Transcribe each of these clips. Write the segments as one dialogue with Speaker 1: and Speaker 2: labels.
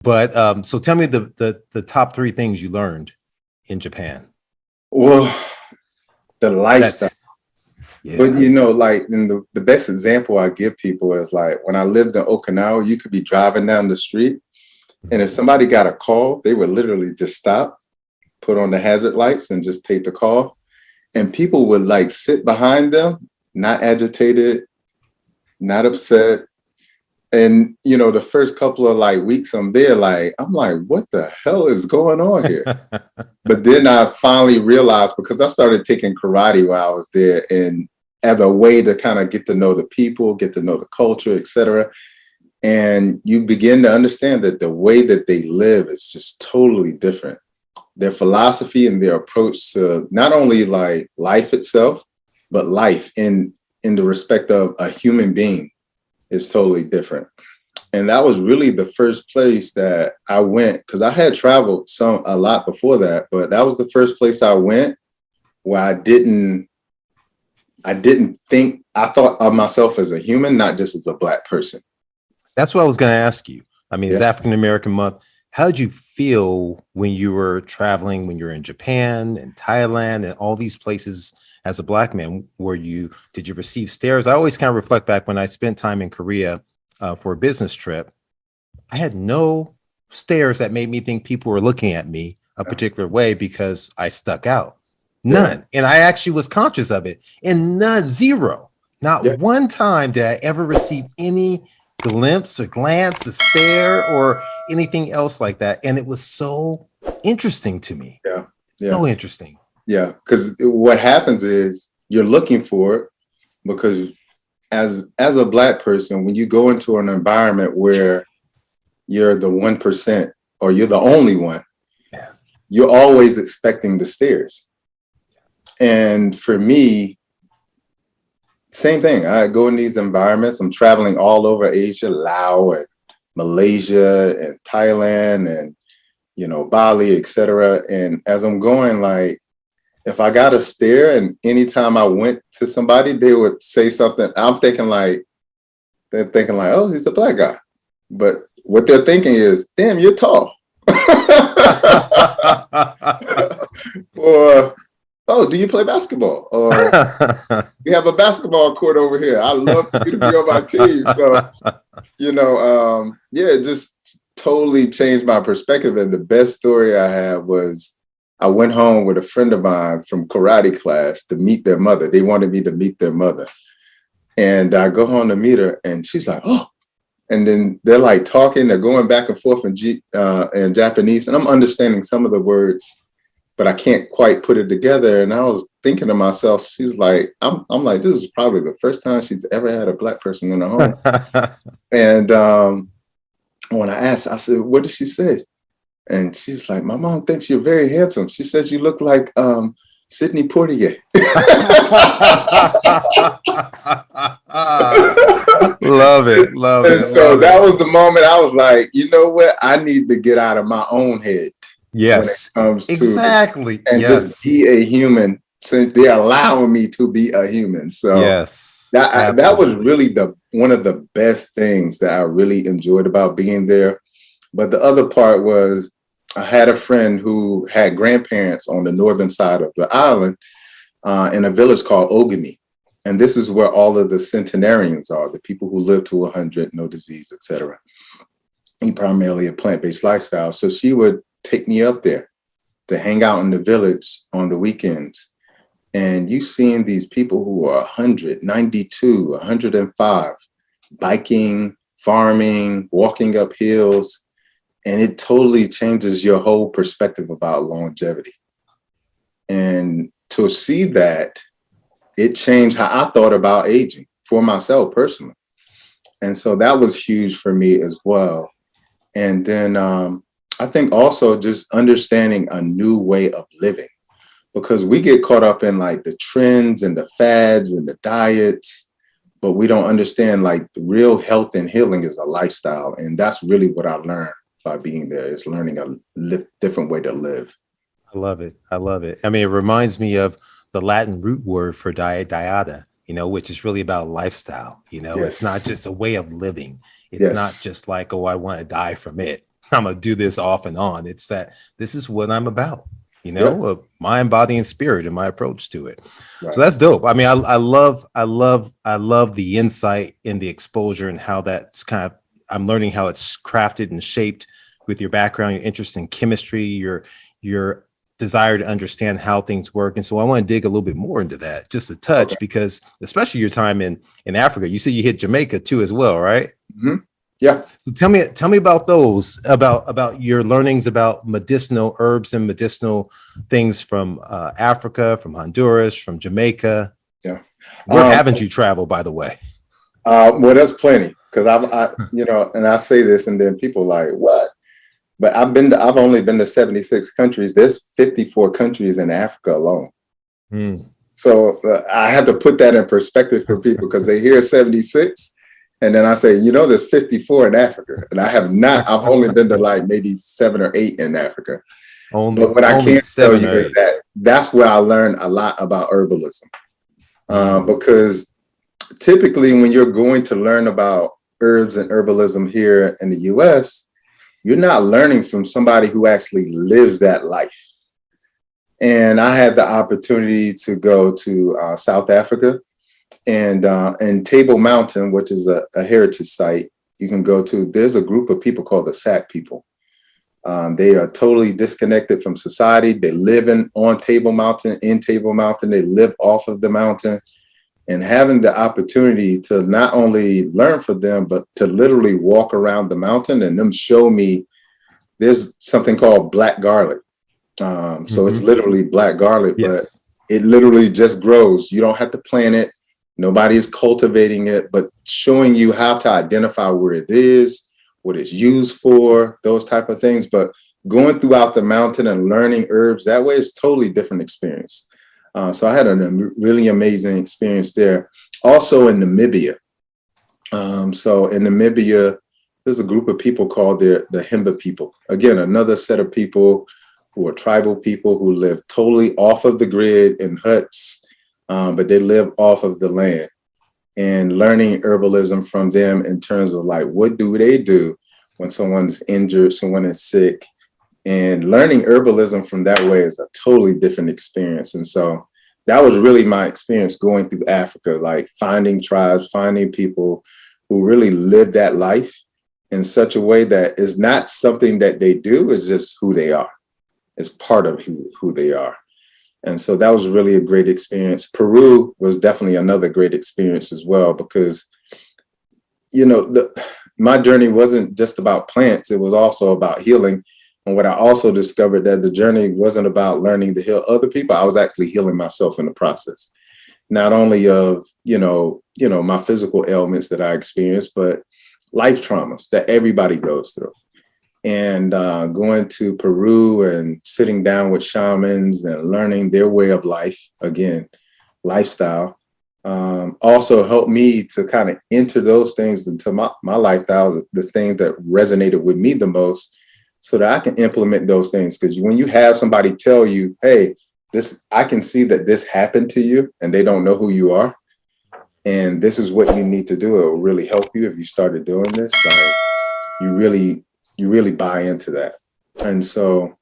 Speaker 1: But so tell me the top three things you learned in Japan.
Speaker 2: Well, the lifestyle.
Speaker 1: That's
Speaker 2: But
Speaker 1: yeah.
Speaker 2: like in the best example I give people is like when I lived in Okinawa, you could be driving down the street, and if somebody got a call, they would literally just stop, put on the hazard lights, and just take the call. And people would like sit behind them, not agitated, not upset. And the first couple of like weeks I'm there, like I'm like, what the hell is going on here? But then I finally realized, because I started taking karate while I was there, and as a way to kind of get to know the people, get to know the culture, etc. And you begin to understand that the way that they live is just totally different. Their philosophy and their approach to not only like life itself, but life in the respect of a human being is totally different. And that was really the first place that I went, because I had traveled a lot before that, but that was the first place I went where I didn't think, I thought of myself as a human, not just as a Black person.
Speaker 1: That's what I was going to ask you. I mean, it's
Speaker 2: Yeah.
Speaker 1: African American Month. How did you feel when you were traveling, when you were in Japan and Thailand and all these places as a Black man? Did you receive stares? I always kind of reflect back when I spent time in Korea for a business trip. I had no stares that made me think people were looking at me a particular way because I stuck out.
Speaker 2: Yeah.
Speaker 1: None. And I actually was conscious of it. And none, zero. Not
Speaker 2: Yeah.
Speaker 1: one time did I ever receive any glimpse or glance, a stare, or anything else like that. And it was so interesting to me.
Speaker 2: Yeah. Yeah.
Speaker 1: So interesting.
Speaker 2: Yeah. Because what happens is you're looking for it, because as a Black person, when you go into an environment where you're the 1% or you're the only one,
Speaker 1: Yeah.
Speaker 2: you're always expecting the stares. And for me, same thing. I go in these environments. I'm traveling all over Asia, Laos and Malaysia and Thailand and Bali, etc. And as I'm going, like if I got a stare, and anytime I went to somebody, they would say something. They're thinking like, oh, he's a Black guy. But what they're thinking is, damn, you're tall. Or, oh, do you play basketball? Or we have a basketball court over here. I love for you to be on my team. So, it just totally changed my perspective. And the best story I had was I went home with a friend of mine from karate class to meet their mother. They wanted me to meet their mother. And I go home to meet her, and she's like, oh. And then they're like talking, they're going back and forth in Japanese. And I'm understanding some of the words, but I can't quite put it together. And I was thinking to myself, she's like, I'm like, this is probably the first time she's ever had a Black person in her home. And when I asked, I said, what did she say? And she's like, my mom thinks you're very handsome. She says you look like Sidney Poitier.
Speaker 1: Love it. Love
Speaker 2: And
Speaker 1: it.
Speaker 2: so
Speaker 1: Love
Speaker 2: that
Speaker 1: it.
Speaker 2: was the moment I was like, you know what? I need to get out of my own head when it
Speaker 1: Yes.
Speaker 2: comes to,
Speaker 1: Exactly.
Speaker 2: and just
Speaker 1: Yes.
Speaker 2: be a human, since they're allowing me to be a human. So
Speaker 1: Yes.
Speaker 2: that was
Speaker 1: Absolutely.
Speaker 2: really one of the best things that I really enjoyed about being there. But the other part was I had a friend who had grandparents on the northern side of the island in a village called Ogami. And this is where all of the centenarians are, the people who live to 100, no disease, etc. Eat primarily a plant-based lifestyle. So she would take me up there to hang out in the village on the weekends. And you seeing these people who are 100, 92, 105, biking, farming, walking up hills. And it totally changes your whole perspective about longevity. And to see that, it changed how I thought about aging for myself personally. And so that was huge for me as well. And then I think also just understanding a new way of living, because we get caught up in like the trends and the fads and the diets, but we don't understand like the real health and healing is a lifestyle. And that's really what I learned by being there, is learning a different way to live.
Speaker 1: I love it. I love it. I mean, it reminds me of the Latin root word for dieta, which is really about lifestyle. It's not
Speaker 2: Yes.
Speaker 1: just a way of living. It's not
Speaker 2: Yes.
Speaker 1: just like, oh, I want to die from it. I'm gonna do this off and on. It's that this is what I'm about,
Speaker 2: Yep.
Speaker 1: mind, body, and spirit in my approach to it. So
Speaker 2: Right.
Speaker 1: that's dope. I mean, I love the insight and the exposure and how that's kind of, I'm learning how it's crafted and shaped with your background, your interest in chemistry, your desire to understand how things work. And so I want to dig a little bit more into that, just a
Speaker 2: Okay.
Speaker 1: touch, because especially your time in Africa, you said you hit Jamaica too as well, right?
Speaker 2: Hmm. Yeah.
Speaker 1: Tell me about those, about your learnings about medicinal herbs and medicinal things from Africa, from Honduras, from Jamaica.
Speaker 2: Yeah.
Speaker 1: Where haven't you traveled, by the way?
Speaker 2: Well, there's plenty because and I say this, and then people like, what? But I've only been to 76 countries. There's 54 countries in Africa alone.
Speaker 1: Hmm.
Speaker 2: So I had to put that in perspective for people because they hear 76. And then I say, there's 54 in Africa. And I've only been to like maybe 7 or 8 in Africa. But what I
Speaker 1: Only
Speaker 2: can tell
Speaker 1: seven
Speaker 2: you
Speaker 1: or
Speaker 2: is
Speaker 1: eight.
Speaker 2: that that's where I learned a lot about herbalism.
Speaker 1: Hmm.
Speaker 2: Because typically when you're going to learn about herbs and herbalism here in the US, you're not learning from somebody who actually lives that life. And I had the opportunity to go to South Africa and Table Mountain, which is a heritage site. You can go to. There's a group of people called the Sac people. They are totally disconnected from society. They live on Table Mountain, in Table Mountain. They live off of the mountain, and having the opportunity to not only learn from them, but to literally walk around the mountain and them show me there's something called black garlic. So it's
Speaker 1: Hmm.
Speaker 2: literally black garlic, but
Speaker 1: Yes.
Speaker 2: it literally just grows. You don't have to plant it. Nobody is cultivating it, but showing you how to identify where it is, what it's used for, those type of things. But going throughout the mountain and learning herbs that way is totally different experience. So I had a really amazing experience there. Also in Namibia. So in Namibia, there's a group of people called the Himba people. Again, another set of people who are tribal people who live totally off of the grid in huts, but they live off of the land. And learning herbalism from them in terms of like, what do they do when someone's injured, someone is sick, and learning herbalism from that way is a totally different experience. And so that was really my experience going through Africa, like finding tribes, finding people who really live that life in such a way that is not something that they do, it's just who they are. It's part of who they are. And so that was really a great experience. Peru was definitely another great experience as well, because, my journey wasn't just about plants. It was also about healing. And what I also discovered that the journey wasn't about learning to heal other people. I was actually healing myself in the process, not only of, my physical ailments that I experienced, but life traumas that everybody goes through. And going to Peru and sitting down with shamans and learning their way of life, again, lifestyle, also helped me to kind of enter those things into my lifestyle, the things that resonated with me the most, so that I can implement those things. Because when you have somebody tell you, hey, I can see that this happened to you, and they don't know who you are, and this is what you need to do, it will really help you if you started doing this. Like, you really buy into that. And so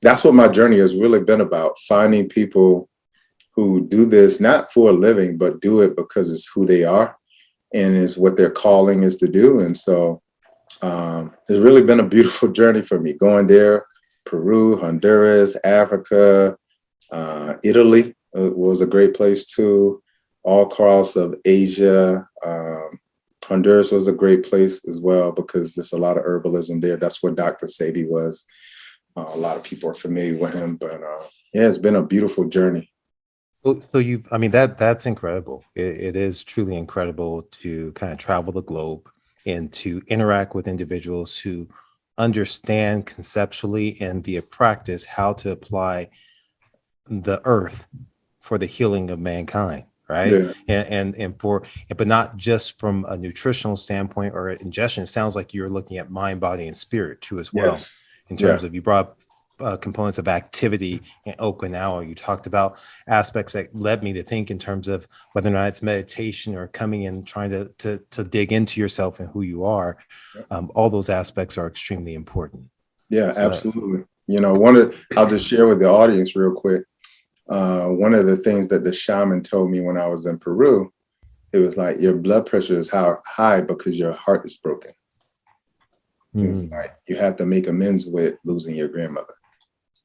Speaker 2: that's what my journey has really been about, finding people who do this not for a living, but do it because it's who they are and is what their calling is to do. And so it's really been a beautiful journey for me going there. Peru, Honduras, Africa, Italy was a great place too, all across of Asia. Honduras was a great place as well because there's a lot of herbalism there. That's where Dr. Sadie was. A lot of people are familiar with him, but yeah, it's been a beautiful journey.
Speaker 1: So I mean, that's incredible. It is truly incredible to kind of travel the globe and to interact with individuals who understand conceptually and via practice how to apply the earth for the healing of mankind, right?
Speaker 2: Yeah.
Speaker 1: But not just from a nutritional standpoint or ingestion. It sounds like you're looking at mind, body, and spirit too as well,
Speaker 2: Yes.
Speaker 1: in
Speaker 2: Yeah.
Speaker 1: terms of, you brought components of activity in Okinawa. You talked about aspects that led me to think in terms of whether or not it's meditation or coming and trying to dig into yourself and who you are. All those aspects are extremely important.
Speaker 2: Yeah,
Speaker 1: So
Speaker 2: absolutely. I'll just share with the audience real quick. One of the things that the shaman told me when I was in Peru, it was like, your blood pressure is high because your heart is broken. It was like, you have to make amends with losing your grandmother.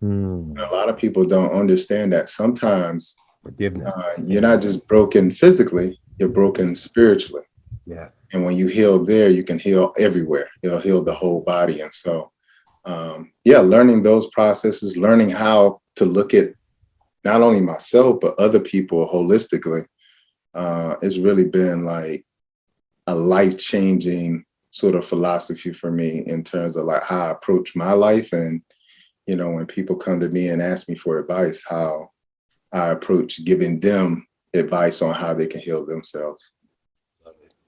Speaker 2: A lot of people don't understand that sometimes
Speaker 1: forgiveness.
Speaker 2: you're not just broken physically, you're broken spiritually.
Speaker 1: Yeah.
Speaker 2: And when you heal there, you can heal everywhere. It'll heal the whole body. And so, learning those processes, learning how to look at not only myself, but other people holistically, it's really been like a life-changing sort of philosophy for me in terms of like how I approach my life. And, when people come to me and ask me for advice, how I approach giving them advice on how they can heal themselves.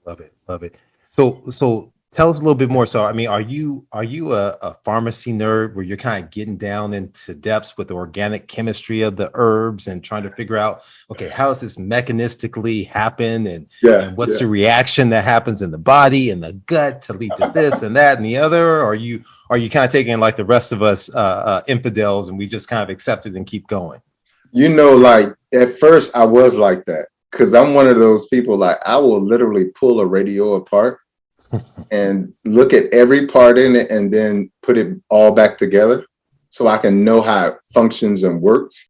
Speaker 1: Love it. So tell us a little bit more. So, I mean, are you a pharmacy nerd where you're kind of getting down into depths with the organic chemistry of the herbs and trying to figure out, okay, how does this mechanistically happen? And what's the reaction that happens in the body and the gut to lead to this and that and the other? Or are you kind of taking like the rest of us infidels and we just kind of accept it and keep going?
Speaker 2: Like at first I was like that. Because I'm one of those people, like I will literally pull a radio apart and look at every part in it and then put it all back together so I can know how it functions and works.